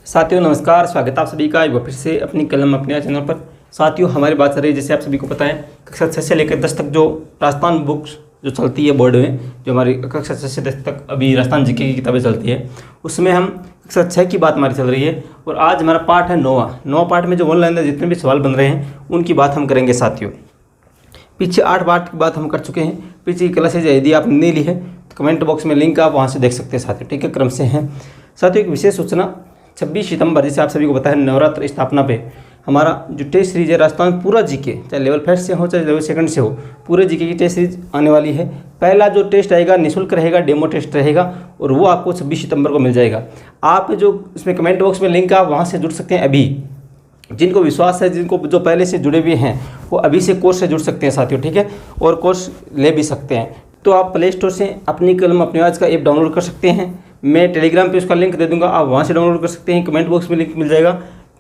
साथियों नमस्कार, स्वागत है आप सभी का एक बार फिर से अपनी कलम अपने चैनल पर। साथियों हमारी बात चल रही है, जैसे आप सभी को पता है, कक्षा 6 से लेकर 10 तक जो राजस्थान बुक्स जो चलती है बोर्ड में, जो हमारी कक्षा 6 से 10 तक अभी राजस्थान जीके की किताबें चलती है, उसमें हम कक्षा 6 की बात हमारी चल रही है। और आज हमारा पार्ट है 9वां पार्ट में जो ऑनलाइन जितने भी सवाल बन रहे हैं उनकी बात हम करेंगे। साथियों पीछे 8 पार्ट की बात हम कर चुके हैं, पीछे की क्लासेज यदि आपने नहीं ली है तो कमेंट बॉक्स में लिंक आप वहाँ से देख सकते हैं साथियों, ठीक है, क्रम से हैं। साथियों एक विशेष सूचना, 26 सितंबर जैसे आप सभी को पता है नवरात्र स्थापना पे हमारा जो टेस्ट सीरीज है राजस्थान पूरा जीके, चाहे लेवल फर्स्ट से हो चाहे लेवल सेकंड से हो, पूरे जीके की टेस्ट सीरीज आने वाली है। पहला जो टेस्ट रहेगा निःशुल्क रहेगा, डेमो टेस्ट रहेगा और वो आपको 26 सितंबर को मिल जाएगा। आप जो इसमें कमेंट बॉक्स में लिंक आप वहाँ से जुड़ सकते हैं। अभी जिनको विश्वास है, जिनको जो पहले से जुड़े हुए हैं वो अभी से कोर्स से जुड़ सकते हैं साथियों, ठीक है, और कोर्स ले भी सकते हैं। तो आप प्ले स्टोर से अपनी कलम अपने आवाज़ का ऐप डाउनलोड कर सकते हैं। मैं टेलीग्राम पे उसका लिंक दे दूंगा, आप वहाँ से डाउनलोड कर सकते हैं, कमेंट बॉक्स में लिंक मिल जाएगा,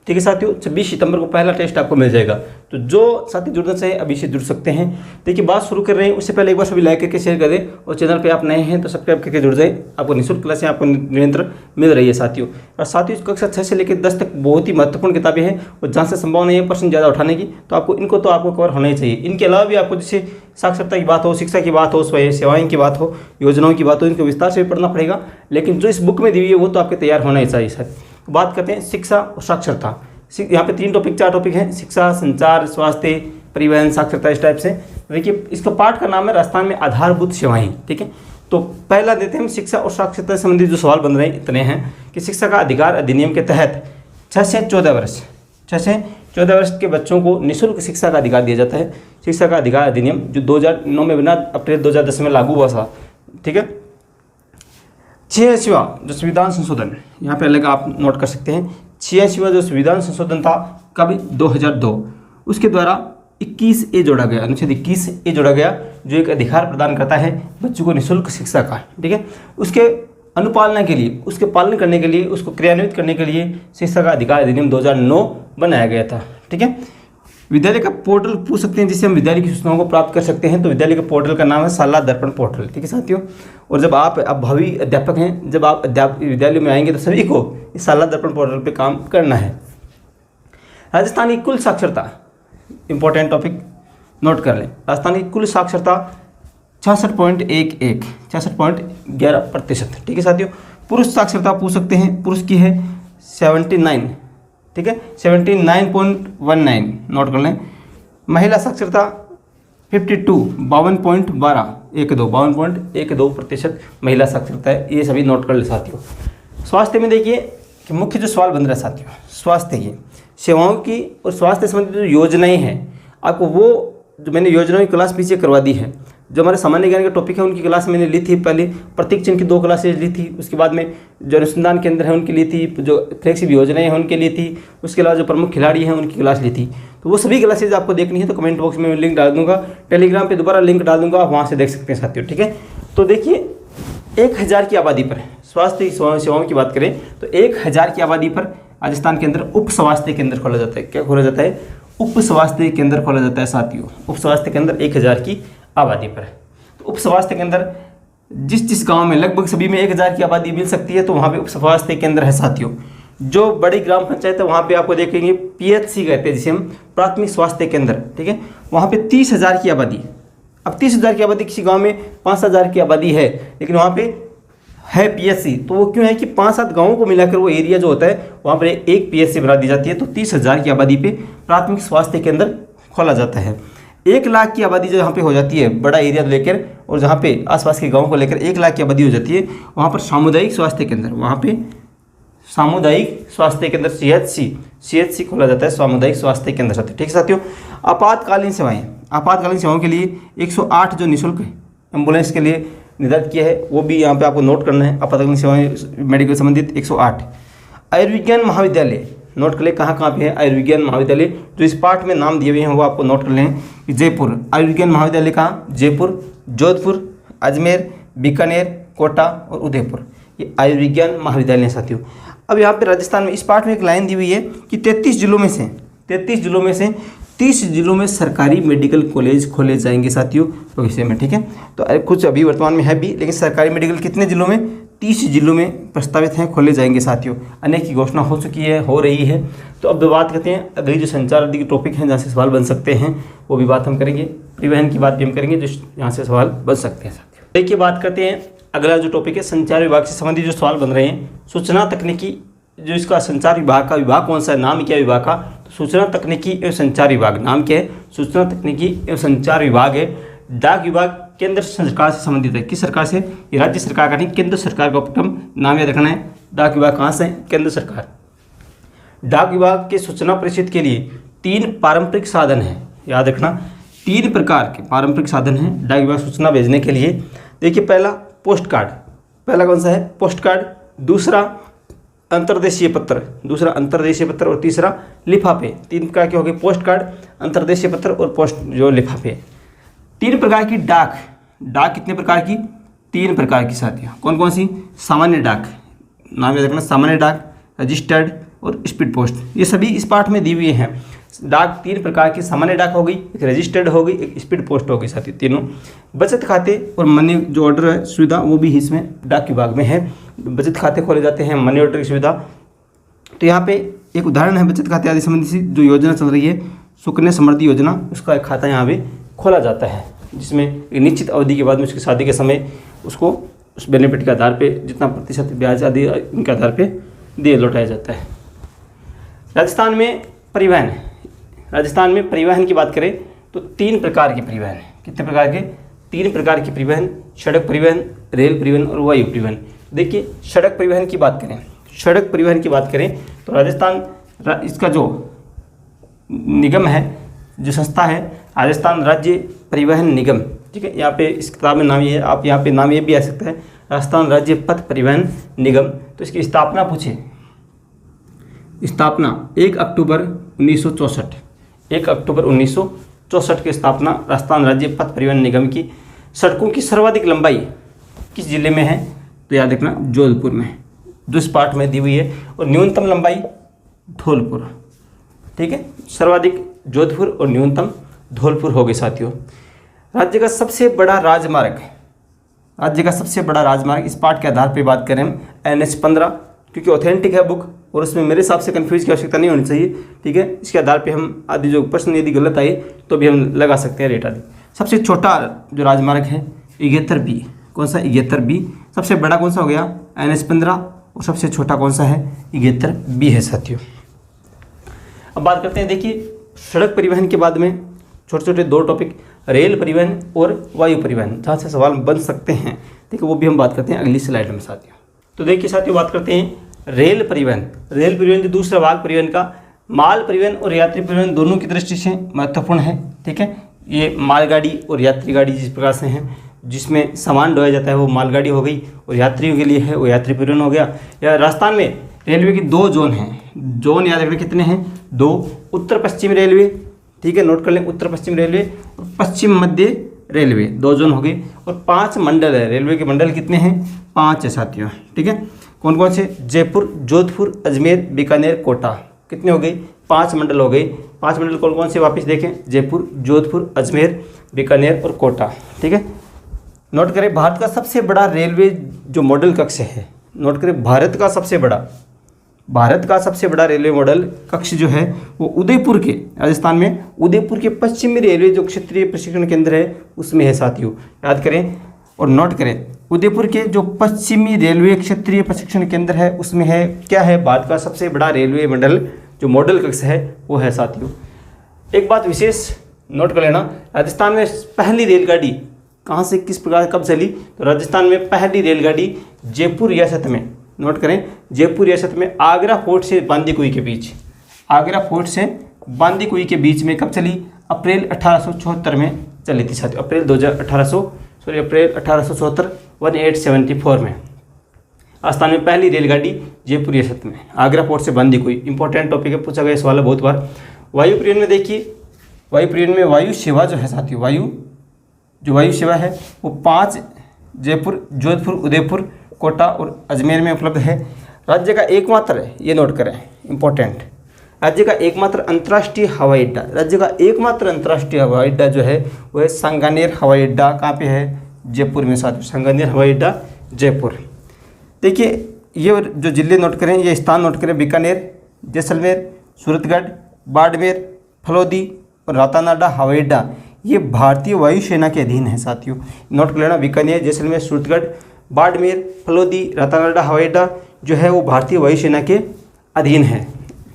ठीक है साथियों। 26 सितंबर को पहला टेस्ट आपको मिल जाएगा। तो जो साथी जुड़ना चाहे अभी से जुड़ सकते हैं। देखिए बात शुरू कर रहे हैं उससे पहले एक बार सभी लाइक करके शेयर कर दें और चैनल पे आप नए हैं तो सब्सक्राइब करके जुड़ जाए। आपको निःशुल्क क्लासें आपको निरंतर मिल रही है साथियों। और साथियों कक्षा 6 से लेकर 10 तक बहुत ही महत्वपूर्ण किताबें हैं और जहाँ से संभावना है % ज़्यादा उठाने की, तो आपको कवर होना ही चाहिए। इनके अलावा भी आपको जैसे साक्षरता की बात हो, शिक्षा की बात हो, स्वयं सेवाएं की बात हो, योजनाओं की बात हो, इनको विस्तार से भी पढ़ना पड़ेगा, लेकिन जो इस बुक में दी हुई है वो तो आपके तैयार होना ही चाहिए सर। बात करते हैं शिक्षा और साक्षरता। यहाँ पे 4 टॉपिक हैं, शिक्षा, संचार, स्वास्थ्य, परिवहन, साक्षरता, इस टाइप से। देखिए इसका पाठ का नाम है राजस्थान में आधारभूत सेवाएं, ठीक है। तो पहला देते हैं हम शिक्षा और साक्षरता संबंधित जो सवाल बन रहे हैं इतने हैं कि शिक्षा का अधिकार अधिनियम के तहत 6 से 14 वर्ष के बच्चों को निःशुल्क शिक्षा का अधिकार दिया जाता है। शिक्षा का अधिकार अधिनियम जो 2009 में बना, अप्रैल 2010 में लागू हुआ था, ठीक है। 86वां जो संविधान संशोधन, यहाँ पे अलग आप नोट कर सकते हैं, 86वां जो संविधान संशोधन था कब, 2002, उसके द्वारा 21A जोड़ा गया, अनुच्छेद 21A जोड़ा गया, जो एक अधिकार प्रदान करता है बच्चों को निःशुल्क शिक्षा का, ठीक है। उसके अनुपालना के लिए, उसके पालन करने के लिए, उसको क्रियान्वित करने के लिए शिक्षा का अधिकार अधिनियम 2009 बनाया गया था, ठीक है। विद्यालय का पोर्टल पूछ सकते हैं जिससे हम विद्यालय की सूचनाओं को प्राप्त कर सकते हैं, तो विद्यालय का पोर्टल का नाम है शाला दर्पण पोर्टल, ठीक है साथियों। और जब आप अब भावी अध्यापक हैं, जब आप विद्यालय में आएंगे तो सभी को इस शाला दर्पण पोर्टल पे काम करना है। राजस्थान की कुल साक्षरता, इंपॉर्टेंट टॉपिक नोट कर लें। राजस्थान की कुल साक्षरता 66.11%, ठीक है साथियों। पुरुष साक्षरता पूछ सकते हैं, पुरुष की है 79, ठीक है, 79.19 नोट कर लें। महिला साक्षरता 52.12% महिला साक्षरता है, ये सभी नोट कर ले साथियों। स्वास्थ्य में देखिए कि मुख्य जो सवाल बन रहा है साथियों, स्वास्थ्य की सेवाओं की और स्वास्थ्य संबंधित जो योजनाएं हैं, आपको वो जो मैंने योजनाओं की क्लास पीछे करवा दी है। जो हमारे सामान्य ज्ञान के टॉपिक है उनकी क्लास मैंने ली थी, पहले प्रतीक चिन्ह की 2 क्लासेज ली थी, उसके बाद में जो अनुसंधान केंद्र है उनकी ली थी, जो फ्लेक्सिब योजनाएं हैं उनके ली थी, उसके अलावा जो प्रमुख खिलाड़ी हैं उनकी क्लास ली थी। तो वो सभी क्लासेज आपको देखनी है तो कमेंट बॉक्स में मैं लिंक डाल दूंगा, टेलीग्राम पर दोबारा लिंक डाल दूंगा, आप वहाँ से देख सकते हैं साथियों, ठीक है। तो देखिए 1000 की आबादी पर स्वास्थ्य सेवाओं की बात करें तो 1000 की आबादी पर राजस्थान के अंदर उप स्वास्थ्य केंद्र खोला जाता है। क्या खोला जाता है? उप स्वास्थ्य केंद्र खोला जाता है साथियों। उप स्वास्थ्य केंद्र 1000 की आबादी पर। तो उप स्वास्थ्य केंद्र जिस गांव में, लगभग सभी में 1000 की आबादी मिल सकती है, तो वहाँ पे उप स्वास्थ्य केंद्र है साथियों। जो बड़ी ग्राम पंचायत है वहाँ पे आपको देखेंगे PHC कहते हैं, जिसे हम प्राथमिक स्वास्थ्य केंद्र, ठीक है, वहाँ पे 30,000 की आबादी। अब 30,000 की आबादी किसी गाँव में 5,000 की आबादी है, लेकिन वहाँ पे है PHC, तो वो क्यों है कि 5-7 गाँवों को मिलाकर वो एरिया जो होता है वहाँ पर एक PHC बना दी जाती है। तो 30,000 की आबादी पे प्राथमिक स्वास्थ्य केंद्र खोला जाता है। 1 लाख की आबादी जो यहाँ पे हो जाती है, बड़ा एरिया लेकर, और जहाँ पे आसपास के गाँव को लेकर 1 लाख की आबादी हो जाती है, वहाँ पर सामुदायिक स्वास्थ्य केंद्र, वहाँ पे सामुदायिक स्वास्थ्य केंद्र CHC खोला जाता है, सामुदायिक स्वास्थ्य केंद्र साथियों, ठीक है साथियों। आपातकालीन सेवाओं के लिए 108 जो निःशुल्क एम्बुलेंस के लिए निर्धारित किया है, वो भी यहाँ पे आपको नोट करना है। आपातकालीन सेवाएं मेडिकल संबंधित 108। आयुर्विज्ञान महाविद्यालय नोट कर ले, कहाँ पे है आयुर्विज्ञान महाविद्यालय, जो इस पार्ट में नाम दिए हुए हैं वो आपको नोट कर लें। जयपुर आयुर्विज्ञान महाविद्यालय कहाँ? जयपुर, जोधपुर, अजमेर, बीकानेर, कोटा और उदयपुर, ये आयुर्विज्ञान महाविद्यालय साथियों। अब यहाँ पे राजस्थान में इस पार्ट में एक लाइन दी हुई है कि 33 जिलों में से 30 जिलों में सरकारी मेडिकल कॉलेज खोले जाएंगे साथियों भविष्य में, ठीक है। तो कुछ अभी वर्तमान में है भी, लेकिन सरकारी मेडिकल कितने जिलों में? 30 जिलों में प्रस्तावित हैं, खोले जाएंगे साथियों। अनेक की घोषणा हो चुकी है, हो रही है। तो अब बात करते हैं अगली जो संचार आदि के टॉपिक हैं जहाँ से सवाल बन सकते हैं, वो भी बात हम करेंगे। परिवहन की बात भी हम करेंगे जो यहाँ से सवाल बन सकते हैं साथियों। देखिए बात करते हैं अगला जो टॉपिक है संचार विभाग से संबंधित जो सवाल बन रहे हैं। सूचना तकनीकी जो इसका संचार विभाग का विभाग कौन सा है, नाम क्या है विभाग का, तो सूचना तकनीकी एवं संचार विभाग। नाम क्या है, सूचना तकनीकी एवं संचार विभाग है। डाक विभाग केंद्र सरकार से संबंधित है। किस सरकार से, ये राज्य सरकार का नहीं, केंद्र सरकार का उपक्रम। नाम याद रखना है। डाक विभाग कहाँ से है, केंद्र सरकार। डाक विभाग के सूचना प्रेषित के लिए 3 पारंपरिक साधन हैं, याद रखना। 3 प्रकार के पारंपरिक साधन हैं डाक विभाग सूचना भेजने के लिए। देखिए पहला पोस्ट कार्ड, पहला कौन सा है, पोस्ट कार्ड। दूसरा अंतर्देशीय पत्र, और तीसरा लिफाफे। 3 प्रकार के हो गए, पोस्ट कार्ड, अंतर्देशीय पत्र और पोस्ट जो लिफाफे। 3 प्रकार की डाक कितने प्रकार की, 3 प्रकार की साथियों। कौन कौन सी, सामान्य डाक, नाम याद रखना, सामान्य डाक, रजिस्टर्ड और स्पीड पोस्ट। ये सभी इस पाठ में दी हुई हैं। डाक 3 प्रकार की, सामान्य डाक हो गई, एक रजिस्टर्ड हो गई, एक स्पीड पोस्ट हो गई साथियों, तीनों। बचत खाते और मनी जो ऑर्डर है सुविधा वो भी इसमें डाक विभाग में है। बचत खाते खोले जाते हैं, मनी ऑर्डर की सुविधा। तो यहाँ पे एक उदाहरण है बचत खाते आदि संबंधी जो योजना चल रही है, सुकन्या समृद्धि योजना, उसका एक खाता यहाँ पे खोला जाता है, जिसमें एक निश्चित अवधि के बाद में उसकी शादी के समय उसको उस बेनिफिट के आधार पे जितना प्रतिशत ब्याज आदि इनके आधार पे दिए लौटाया जाता है। राजस्थान में परिवहन की बात करें तो 3 प्रकार के परिवहन, कितने प्रकार के, 3 प्रकार के परिवहन, सड़क परिवहन, रेल परिवहन और वायु परिवहन। देखिए सड़क परिवहन की बात करें तो राजस्थान इसका जो निगम है, जो संस्था है, राजस्थान राज्य परिवहन निगम, ठीक है। यहाँ पे इस किताब में नाम ये है, आप यहाँ पे नाम ये भी आ सकता है, राजस्थान राज्य पथ परिवहन निगम। तो इसकी स्थापना पूछे, स्थापना 1 अक्टूबर 1964, 1 अक्टूबर 1964 की स्थापना राजस्थान राज्य पथ परिवहन निगम की। सड़कों की सर्वाधिक लंबाई किस जिले में है, तो याद रखना जोधपुर में, जो इस पाठ में दी हुई है। और न्यूनतम लंबाई धौलपुर, ठीक है, सर्वाधिक जोधपुर और न्यूनतम धौलपुर हो गए साथियों। राज्य का सबसे बड़ा राजमार्ग, इस पाठ के आधार पर बात करें हम NH-15, क्योंकि ऑथेंटिक है बुक और उसमें मेरे हिसाब से कंफ्यूज की आवश्यकता नहीं होनी चाहिए, ठीक है। इसके आधार पे हम आदि जो प्रश्न यदि गलत आए तो भी हम लगा सकते हैं रेट आदि। सबसे छोटा जो राजमार्ग है 71B, कौन सा, 71B। सबसे बड़ा कौन सा हो गया, NH-15, और सबसे छोटा कौन सा है, 71B है साथियों। अब बात करते हैं, देखिए सड़क परिवहन के बाद में छोटे छोटे 2 टॉपिक, रेल परिवहन और वायु परिवहन, जहाँ से सवाल बन सकते हैं, ठीक है, वो भी हम बात करते हैं अगली स्लाइड में साथियों। तो देखिए साथियों बात करते हैं रेल परिवहन जो दूसरा भाग परिवहन का, माल परिवहन और यात्री परिवहन दोनों की दृष्टि से महत्वपूर्ण है, ठीक है। ये मालगाड़ी और यात्री गाड़ी जिस प्रकार से हैं, जिसमें सामान ढोया जाता है वो मालगाड़ी हो गई, और यात्रियों के लिए है वो यात्री परिवहन हो गया। या राजस्थान में रेलवे की 2 जोन हैं, जोन याद रखना कितने हैं, 2। उत्तर पश्चिम रेलवे, ठीक है, नोट कर लें, उत्तर पश्चिम रेलवे और पश्चिम मध्य रेलवे, 2 जोन हो गए। और 5 मंडल है, रेलवे के मंडल कितने हैं, 5 है साथियों, ठीक है। कौन कौन से, जयपुर, जोधपुर, अजमेर, बीकानेर, कोटा, कितने हो गए, 5 मंडल हो गए। 5 मंडल कौन कौन से वापस देखें, जयपुर, जोधपुर, अजमेर, बीकानेर और कोटा, ठीक है। नोट करें भारत का सबसे बड़ा रेलवे जो मॉडल कक्ष है, नोट करें भारत का सबसे बड़ा रेलवे मॉडल कक्ष जो है वो उदयपुर के, राजस्थान में उदयपुर के पश्चिमी रेलवे जो क्षेत्रीय प्रशिक्षण केंद्र है उसमें है साथियों, याद करें और नोट करें। उदयपुर के जो पश्चिमी रेलवे क्षेत्रीय प्रशिक्षण केंद्र है उसमें है क्या है, भारत का सबसे बड़ा रेलवे मंडल जो मॉडल कक्ष है वो है साथियों। एक बात विशेष नोट कर लेना, राजस्थान में पहली रेलगाड़ी कहाँ से किस प्रकार कब चली, तो राजस्थान में पहली रेलगाड़ी जयपुर रियासत में, नोट करें, जयपुर रियासत में आगरा फोर्ट से बांदीकुई के बीच, आगरा फोर्ट से बांदीकुई के बीच में कब चली, अप्रैल 1874 में चली थी साथियों, अप्रैल 1874 1874 में राजस्थान में पहली रेलगाड़ी जयपुर रियासत में, आगरा फोर्ट से बांदीकुई। इंपॉर्टेंट टॉपिक है, पूछा गया सवाल है बहुत बार। वायु परिवहन में देखिए, वायु परिवहन में वायु सेवा जो है साथियों, वायु सेवा है वो 5 जयपुर, जोधपुर, उदयपुर, कोटा और अजमेर में उपलब्ध है। राज्य का एकमात्र, ये नोट करें इंपॉर्टेंट, राज्य का एकमात्र अंतर्राष्ट्रीय हवाई अड्डा, राज्य का एकमात्र अंतर्राष्ट्रीय हवाई अड्डा जो है वो है सांगानेर हवाई अड्डा। कहाँ पे है, जयपुर में साथियों, सांगानेर हवाई अड्डा जयपुर। देखिए ये जो जिले नोट करें, ये स्थान नोट करें, बीकानेर, जैसलमेर, सूरतगढ़, बाड़मेर, फलोदी और रातानाडा हवाई अड्डा ये भारतीय वायुसेना के अधीन है साथियों। नोट कर लेना, बीकानेर, जैसलमेर, सूरतगढ़, बाड़मेर, फलोदी, रातानाडा हवाई अड्डा जो है वो भारतीय वायुसेना के अधीन है।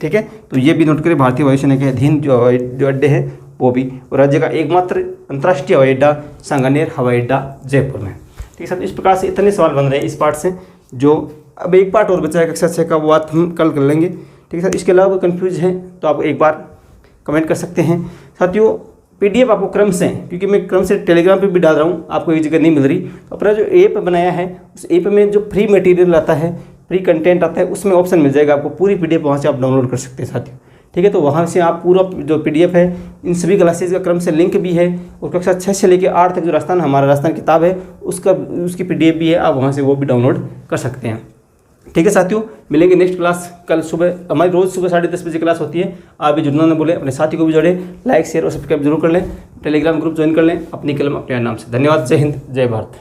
ठीक है, तो ये भी नोट करें, भारतीय वायुसेना के अधीन जो अड्डे हैं वो भी। और राज्य का एकमात्र अंतर्राष्ट्रीय हवाई अड्डा सांगानेर हवाई अड्डा जयपुर में। ठीक है साथियों, इस प्रकार से इतने सवाल बन रहे हैं इस पार्ट से। जो अब एक पार्ट और बचा है कक्षा 6 का, वो बात हम कल कर लेंगे। ठीक है सर, इसके अलावा कोई कन्फ्यूज है तो आप एक बार कमेंट कर सकते हैं साथियों। PDF आपको क्रम से, क्योंकि मैं क्रम से टेलीग्राम पे भी डाल रहा हूँ, आपको एक जगह नहीं मिल रही, तो अपना जो ऐप बनाया है उस ऐप में जो फ्री मटेरियल आता है, फ्री कंटेंट आता है, उसमें ऑप्शन मिल जाएगा आपको, पूरी PDF वहाँ से आप डाउनलोड कर सकते हैं साथियों। ठीक है, तो वहाँ से आप पूरा जो PDF है इन सभी क्लासेज का क्रम से लिंक भी है, और कक्षा 6 से लेकर 8 तक जो राजस्थान हमारा राजस्थान किताब है उसकी PDF भी है, आप वहाँ से वो भी डाउनलोड कर सकते हैं। ठीक है साथियों, मिलेंगे नेक्स्ट क्लास कल सुबह। हमारी रोज़ सुबह 10:30 बजे क्लास होती है। आप भी जुड़ना न बोले, अपने साथी को भी जोड़ें, लाइक शेयर और सब्सक्राइब जरूर कर लें, टेलीग्राम ग्रुप ज्वाइन कर लें, अपनी कलम अपने नाम से। धन्यवाद, जय हिंद, जय भारत।